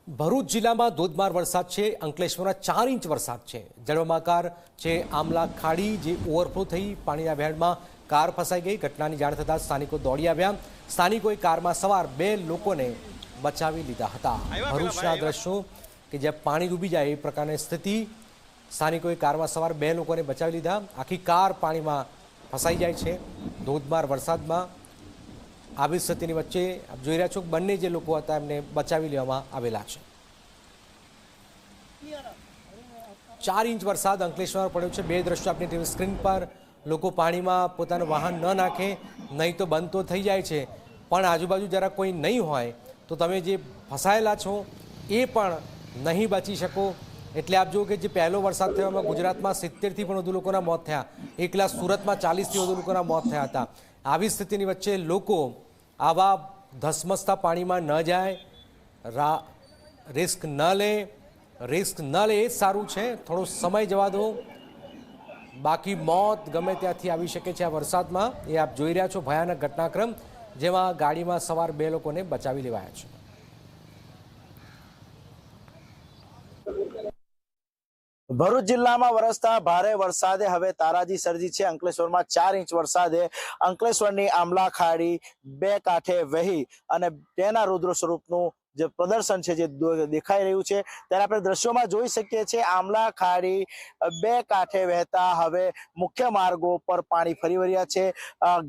ભરૂચ જિલ્લામાં ધોધમાર વરસાદ છે। અંકલેશ્વરમાં 4 ઇંચ વરસાદ છે। જળબંબાકાર છે। આમલા ખાડી જે ઓવરફ્લો થઈ પાણીના વહેણમાં કાર ફસાઈ ગઈ। ઘટનાની જાણ થતાં સ્થાનિકો દોડી આવ્યા। સ્થાનિકોએ કારમાં સવાર 2 લોકોને બચાવી લીધા હતા। ભરૂચના દ્રશ્યો કે જ્યાં પાણી ડૂબી જાય એ પ્રકારની સ્થિતિ। સ્થાનિકોએ કારમાં સવાર 2 લોકોને બચાવી લીધા। આખી કાર પાણીમાં ફસાઈ જાય છે। ધોધમાર વરસાદમાં આવી સ્થિતિની વચ્ચે આપ જોઈ રહ્યા છો કે બંને જે લોકો હતા એમને બચાવી લેવામાં આવેલા છે। 4 ઇંચ વરસાદ અંકલેશ્વરમાં પડ્યો છે। 2 દ્રશ્યો આપણી ટીવી સ્ક્રીન પર। લોકો પાણીમાં પોતાનું વાહન ન નાખે, નહીં તો બંધ તો થઈ જાય છે, પણ આજુબાજુ જરા કોઈ નહીં હોય તો તમે જે ફસાયેલા છો એ પણ નહીં બચી શકો। એટલે આપ જુઓ કે જે પહેલો વરસાદ થયો એમાં ગુજરાતમાં 70થી પણ વધુ લોકોના મોત થયા। એકલા સુરતમાં 40થી વધુ લોકોના મોત થયા હતા। આવી સ્થિતિની વચ્ચે લોકો આવા ધસમસતા પાણીમાં ન જાય, રિસ્ક ન લે એ જ સારું છે। થોડો સમય જવા દો, બાકી મોત ગમે ત્યાંથી આવી શકે છે આ વરસાદમાં। એ આપ જોઈ રહ્યા છો ભયાનક ઘટનાક્રમ, જેમાં ગાડીમાં સવાર 2 લોકોને બચાવી લેવાયા છે। ભરૂચ જિલ્લામાં વરસતા ભારે વરસાદે હવે તારાજી સર્જી છે। અંકલેશ્વરમાં 4 ઇંચ વરસાદે અંકલેશ્વરની આમલા ખાડી 2 કાંઠે વહી અને તેના રુદ્ર સ્વરૂપનું જે પ્રદર્શન છે જે દેખાઈ રહ્યું છે, ત્યારે આપણે દ્રશ્યોમાં જોઈ શકીએ છીએ। આમલા ખાડી 2 કાંઠે વહેતા હવે મુખ્ય માર્ગો પર પાણી ફરી વળ્યા છે।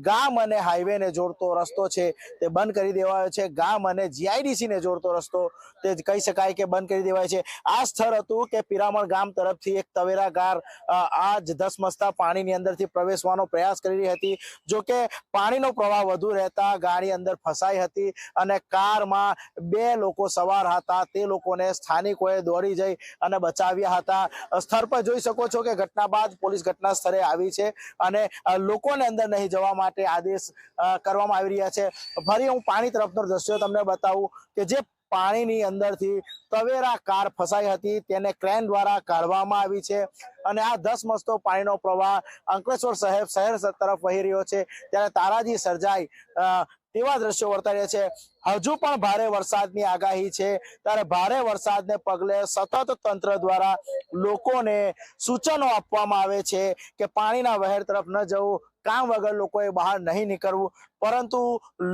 ગામ અને હાઈવેને જોડતો રસ્તો છે તે બંધ કરી દેવાયો છે। ગામ અને જીઆઈડીસી ને જોડતો રસ્તો તે કહી શકાય કે બંધ કરી દેવાય છે। આ સ્થળ હતું કે પિરામણ ગામ તરફથી એક તવેરા કાર આ જ ધસમસતા પાણીની અંદરથી પ્રવેશવાનો પ્રયાસ કરી રહી હતી। જો કે પાણીનો પ્રવાહ વધુ રહેતા ગાડી અંદર ફસાઈ હતી અને કારમાં 2 લોકો સવાર હતા। તે લોકોને સ્થાનિકોએ દોડી જઈ અને બચાવ્યા હતા। સ્થળ પર જોઈ શકો છો કે ઘટના બાદ પોલીસ ઘટના સ્થળે આવી છે અને લોકોને અંદર નહીં જવા માટે આદેશ કરવામાં આવી રહ્યા છે। ફરી હું પાણી તરફનો દ્રશ્યો તમને બતાવું કે જે પાણીની અંદરથી તવેરા કાર ફસાઈ હતી તેને ક્રેન દ્વારા કાઢવામાં આવી છે અને આ ધસમસતો પાણીનો પ્રવાહ અંકલેશ્વર શહેર તરફ વહી રહ્યો છે। ત્યારે તારાજી સર્જાય તેવા દ્રશ્યો વર્તાઈ રહ્યા છે। હજુ પણ ભારે વરસાદની આગાહી છે, ત્યારે ભારે વરસાદને પગલે સતત તંત્ર દ્વારા લોકોને સૂચનો આપવામાં આવે છે કે પાણીના વહેણ તરફ ન જવું, કામ વગર લોકોએ બહાર નહીં નીકળવું, પરંતુ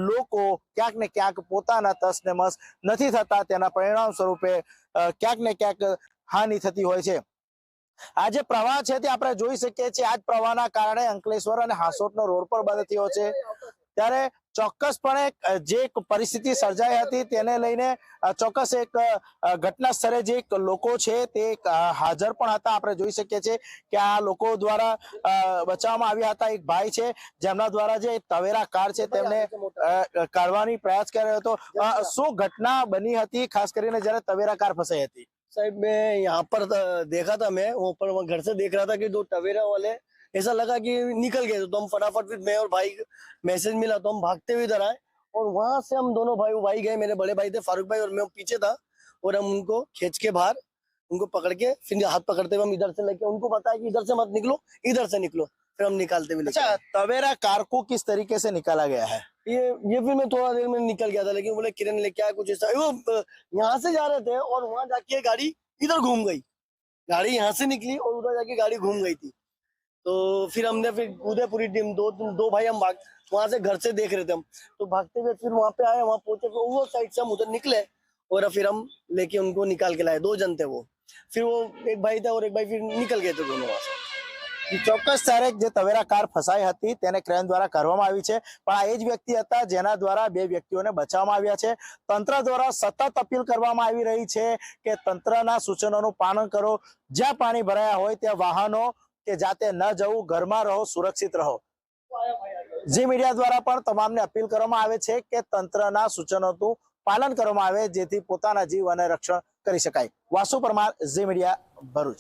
લોકો ક્યાંક ને ક્યાંક પોતાના તસને મસ નથી થતા। તેના પરિણામ સ્વરૂપે ક્યાંક ને ક્યાંક હાનિ થતી હોય છે। આ જે પ્રવાહ છે તે આપણે જોઈ શકીએ છીએ। આ જ પ્રવાહના કારણે અંકલેશ્વર અને હાસોટનો રોડ પર બંધ થયો છે। ત્યારે ચોક્કસપણે જે પરિસ્થિતિ સર્જાઈ હતી તેને લઈને ચોક્કસ એક ઘટના સ્થળે જે લોકો છે તે હાજર પણ હતા। આપણે જોઈ શકીએ છીએ કે આ લોકો દ્વારા બચાવવામાં આવ્યા હતા। એક ભાઈ છે જેમના દ્વારા જે તવેરા કાર છે તેમને કાઢવાની પ્રયાસ કર્યો હતો। શું ઘટના બની હતી, ખાસ કરીને જ્યારે તવેરા કાર ફસાઈ હતી? साहब मैं यहाँ पर देखा था, मैं वो पर घर से देख रहा था कि 2 टवेरा वाले ऐसा लगा कि निकल गए, तो हम फटाफट फिर मैं और भाई मैसेज मिला तो हम भागते हुए इधर आए और वहां से हम दोनों भाई गए। मेरे बड़े भाई थे फारूक भाई और मैं पीछे था और हम उनको खींच के बाहर, उनको पकड़ के फिर हाथ पकड़ते हुए हम इधर से लेके उनको बताया कि इधर से मत निकलो, इधर से निकलो, फिर हम निकालते हुए। अच्छा, तवेरा कार को किस तरीके से निकाला गया है? ये फिर मैं थोड़ा देर में निकल गया था, लेकिन बोले किरण लेके आया कुछ ऐसा। वो यहाँ से जा रहे थे और वहां जाके गाड़ी इधर घूम गई। गाड़ी यहाँ से निकली और उधर जाके गाड़ी घूम गई थी। तो फिर हमने फिर उदयपुरी टीम दो भाई हम भाग वहां से घर से देख रहे थे हम, तो भागते हुए फिर वहां पे आए। वहां पहुंचे फिर वो साइड से हम उधर निकले और फिर हम लेके उनको निकाल के लाए। 2 जन थे वो, फिर वो एक भाई था और एक भाई फिर निकल गए थे दोनों वहां से। ચોક્કસ ત્યારે જે તવેરા કાર ફસાઈ હતી તેને ક્રેન દ્વારા કરવામાં આવી છે, પણ આ એ જ વ્યક્તિ હતા જેના દ્વારા 2 વ્યક્તિઓને બચાવવામાં આવ્યા છે। તંત્ર દ્વારા સતત અપીલ કરવામાં આવી રહી છે કે તંત્રના સૂચનોનું પાલન કરો। જ્યાં પાણી ભરાયા હોય ત્યાં વાહનો કે જાતે ન જવું, ઘરમાં રહો, સુરક્ષિત રહો। ઝી મીડિયા દ્વારા પણ તમામને અપીલ કરવામાં આવે છે કે તંત્રના સૂચનોનું પાલન કરવામાં આવે જેથી પોતાના જીવ અને રક્ષણ કરી શકાય। વાસુ પરમાર, ઝી મીડિયા, ભરૂચ।